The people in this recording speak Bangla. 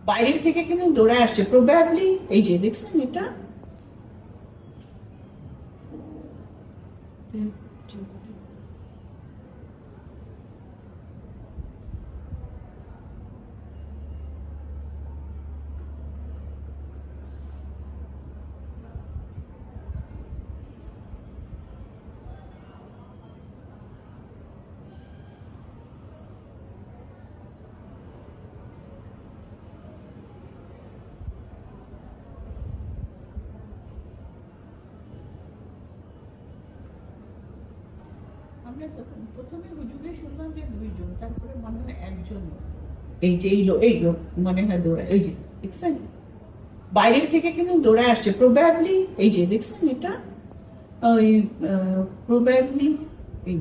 বাইরের থেকে কিন্তু দৌড়ে আসছে প্রবাবলি। এই যে দেখছেন এটা আমরা প্রথমে হুজুগে শুনলাম যে দুইজন, তারপরে মনে হয় একজন। এই যে এই লোক মনে হয় দৌড়ে, এই যে দেখছেন বাইরের থেকে কিন্তু দৌড়ে আসছে প্রবাবলি। এই যে দেখছেন এটা ওই প্রবাবলি এই